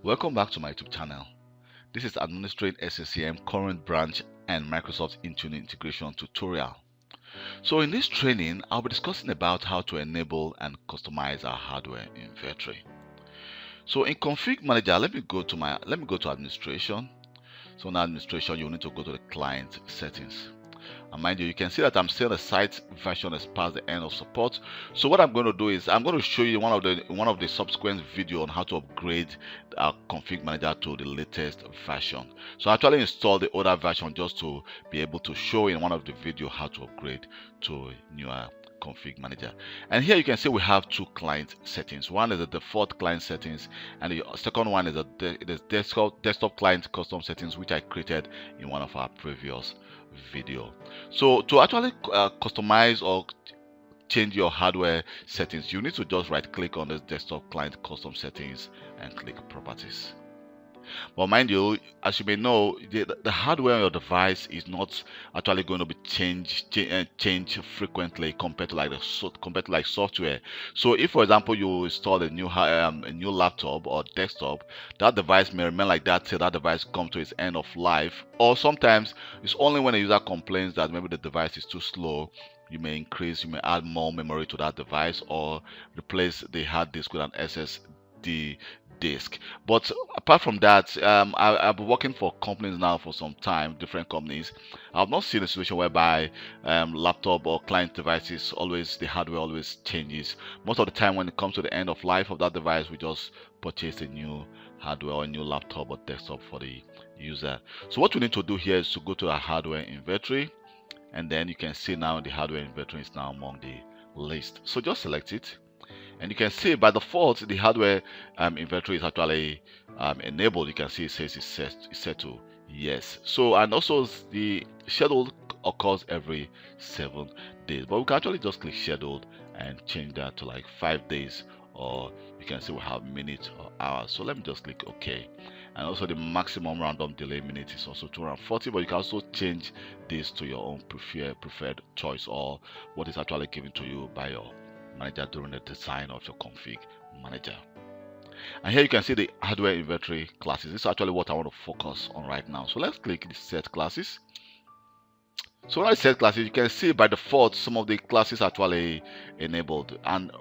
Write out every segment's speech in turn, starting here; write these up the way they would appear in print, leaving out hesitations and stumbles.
Welcome back to my YouTube channel. This is Administering Sccm current branch and Microsoft Intune integration tutorial. So in this training, I'll be discussing about how to enable and customize our hardware inventory. So in Config Manager, let me go to Administration. So in Administration, you need to go to the Client Settings. And mind you, you can see that I'm still the site version is past the end of support. So what I'm going to do is I'm going to show you one of the subsequent video on how to upgrade our config manager to the latest version. So I actually installed the older version just to be able to show in one of the video how to upgrade to a newer config manager. And here you can see we have two client settings. One is the default client settings, and the second one is the desktop client custom settings, which I created in one of our previous video. So to actually customize or change your hardware settings, you need to just right click on this desktop client custom settings and click properties. But mind you, as you may know, the hardware on your device is not actually going to be changed frequently compared to like software. So if, for example, you install a new laptop or desktop, that device may remain like that till that device comes to its end of life. Or sometimes it's only when a user complains that maybe the device is too slow, you may add more memory to that device or replace the hard disk with an SSD disk. But apart from that, I've been working for companies now for some time, different companies. I've not seen a situation whereby laptop or client devices the hardware always changes. Most of the time when it comes to the end of life of that device, we just purchase a new hardware or a new laptop or desktop for the user. So what we need to do here is to go to our hardware inventory, and then you can see now the hardware inventory is now among the list. So just select it. And you can see by default the hardware inventory is actually enabled. You can see it says it's set to yes. So, and also the schedule occurs every 7 days, but we can actually just click scheduled and change that to like 5 days, or you can see we have minutes or hours. So let me just click OK. And also the maximum random delay minute is also 240, but you can also change this to your own preferred choice, or what is actually given to you by your manager during the design of your config manager. And here you can see the hardware inventory classes. This is actually what I want to focus on right now. So let's click the set classes. So when I set classes, you can see by default some of the classes are actually enabled, and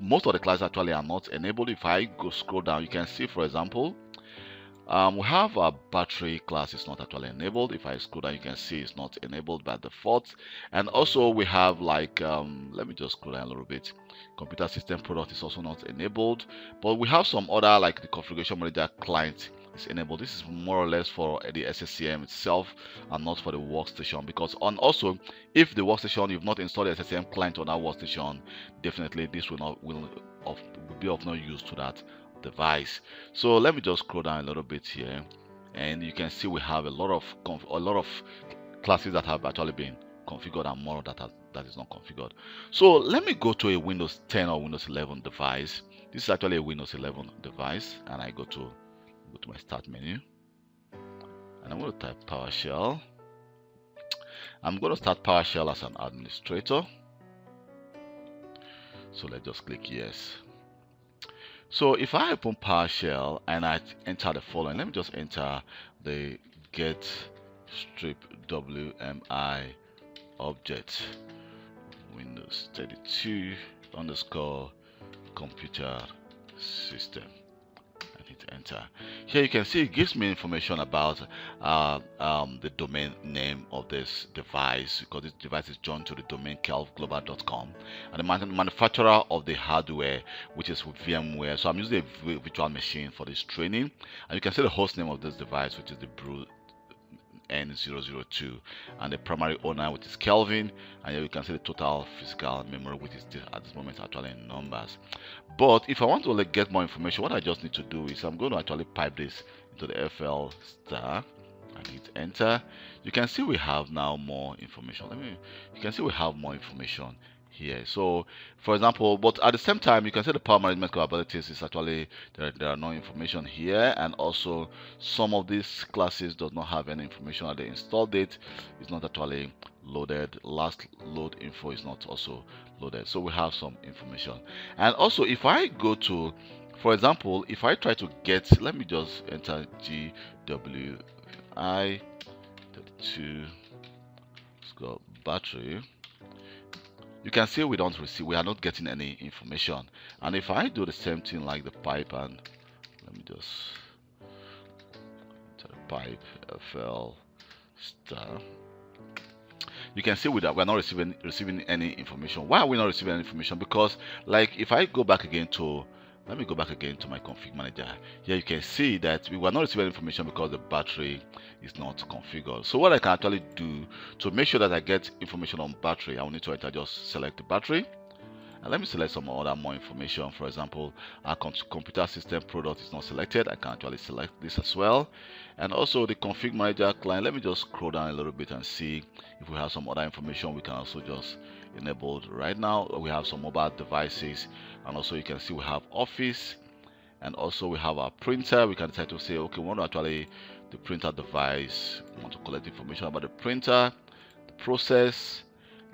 most of the classes actually are not enabled. If I go scroll down, you can see, for example, we have a battery class is not actually enabled. If I scroll down, you can see it's not enabled by default. And also we have like let me just scroll down a little bit. Computer system product is also not enabled, but we have some other, like the configuration manager client is enabled. This is more or less for the Sccm itself and not for the workstation, because also if the workstation, you've not installed the Sccm client on that workstation, definitely this will be of no use to that device. So let me just scroll down a little bit here, and you can see we have a lot of classes that have actually been configured and more that is not configured. So let me go to a Windows 10 or Windows 11 device. This is actually a Windows 11 device, and I go to my start menu, and I'm going to type PowerShell. I'm going to start PowerShell as an administrator. So let's just click yes. So if I open PowerShell and I enter the following, let me just enter the get strip WMI object Windows 32 underscore computer system, and hit enter. Here you can see it gives me information about the domain name of this device, because this device is joined to the domain kelvglobal.com, and the manufacturer of the hardware, which is with VMware. So I'm using a virtual machine for this training, and you can see the host name of this device, which is the Brew N002, and the primary owner, which is Kelvin, and here you can see the total physical memory, which is at this moment actually in numbers. But if I want to get more information, what I just need to do is I'm going to actually pipe this into the FL star and hit enter. You can see we have now more information. You can see we have more information here. So for example, but at the same time, you can see the power management capabilities is actually there are no information here, and also some of these classes does not have any information at the install date. It's not actually loaded. Last load info is not also loaded. So we have some information. And also if I go to For example, if I try to get, let me just enter GWI 32 battery, you can see we are not getting any information. And if I do the same thing like the pipe, and let me just enter the pipe FL star, you can see we're not receiving any information. Why are we not receiving any information? Because like if I go back again to, let me go back again to my config manager. Here you can see that we were not receiving information because the battery is not configured. So what I can actually do to make sure that I get information on battery, I will need to enter, just select the battery. And let me select some other more information. For example, our computer system product is not selected. I can actually select this as well. And also the config manager client, let me just scroll down a little bit and see if we have some other information we can also just enable. Right now we have some mobile devices, and also you can see we have office, and also we have our printer. We can decide to say, okay, we want to actually the printer device, we want to collect information about the printer, the process,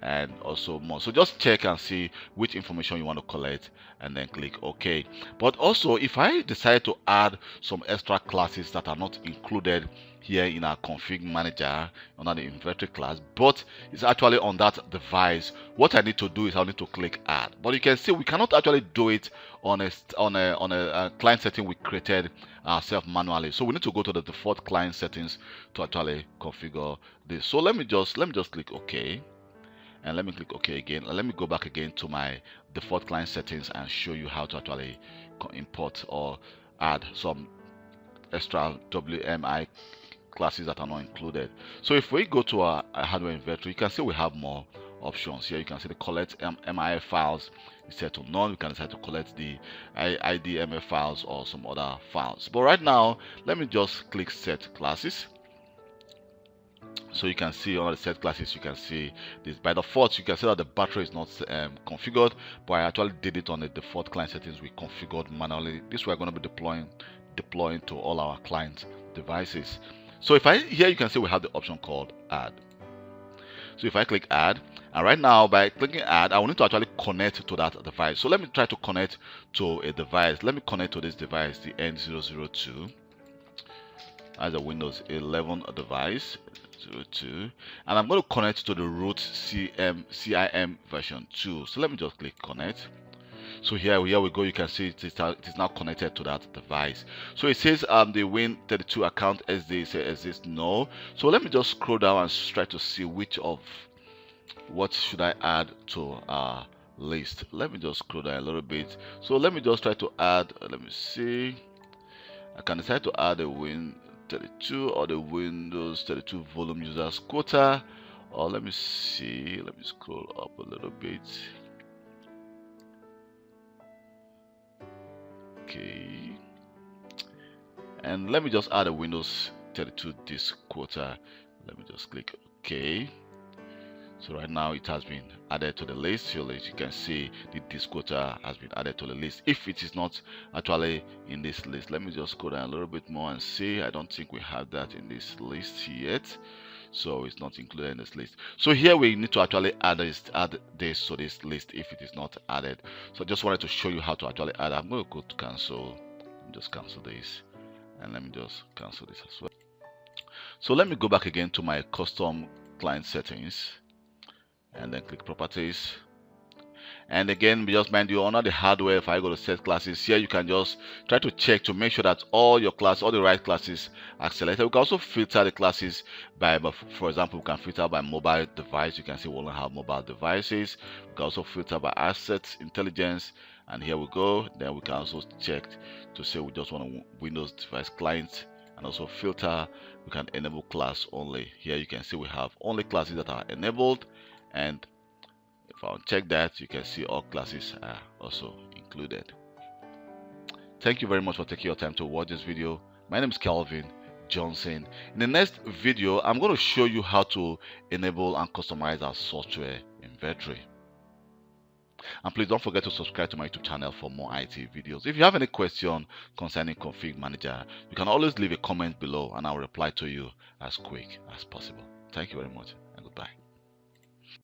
and also more. So just check and see which information you want to collect and then click OK. But also if I decide to add some extra classes that are not included here in our config manager under the inventory class, but it's actually on that device, what I need to do is I need to click add. But you can see we cannot actually do it on a client setting we created ourselves manually. So we need to go to the default client settings to actually configure this. So let me just click OK. And let me click OK again. Let me go back again to my default client settings and show you how to actually import or add some extra WMI classes that are not included. So if we go to our hardware inventory, you can see we have more options here. You can see the collect MIF files is set to none. You can decide to collect the IDMF files or some other files. But right now, let me just click set classes. So you can see on the set classes, you can see this by default. You can see that the battery is not configured, but I actually did it on the default client settings we configured manually. This we're going to be deploying to all our client devices. So if here you can see we have the option called add. So if I click add, and right now by clicking add, I will need to actually connect to that device. So let me try to connect to a device. Let me connect to this device, the N002 as a Windows 11 device. 02, and I'm going to connect to the root CCIM version 2. So let me just click connect. So here we go. You can see it is now connected to that device. So it says the Win32 account exists no. So let me just scroll down and try to see which of what should I add to our list. Let me just scroll down a little bit. So let me just try to add, let me see, I can decide to add a Win32 or the Windows 32 volume users quota, or let me see, let me scroll up a little bit. Okay, and let me just add a Windows 32 disk quota. Let me just click OK. So right now it has been added to the list. So as you can see, the disk quota has been added to the list. If it is not actually in this list, let me just go down a little bit more and see. I don't think we have that in this list yet, so it's not included in this list. So here we need to actually add this to this list if it is not added. So I just wanted to show you how to actually add. I'm going to go to cancel. Just cancel this, and let me just cancel this as well. So let me go back again to my custom client settings, and then click properties. And again, just mind you, under the hardware, if I go to set classes here, you can just try to check to make sure that all your classes, all the right classes are selected. We can also filter the classes by, for example, we can filter by mobile device. You can see we only have mobile devices. We can also filter by assets, intelligence, and here we go. Then we can also check to say we just want a Windows device client, and also filter. We can enable class only. Here you can see we have only classes that are enabled, and if I check that, you can see all classes are also included. Thank you very much for taking your time to watch this video. My name is Kelvin Johnson. In the next video, I'm going to show you how to enable and customize our software inventory. And please don't forget to subscribe to my YouTube channel for more IT videos. If you have any question concerning Config Manager, you can always leave a comment below and I'll reply to you as quick as possible. Thank you very much.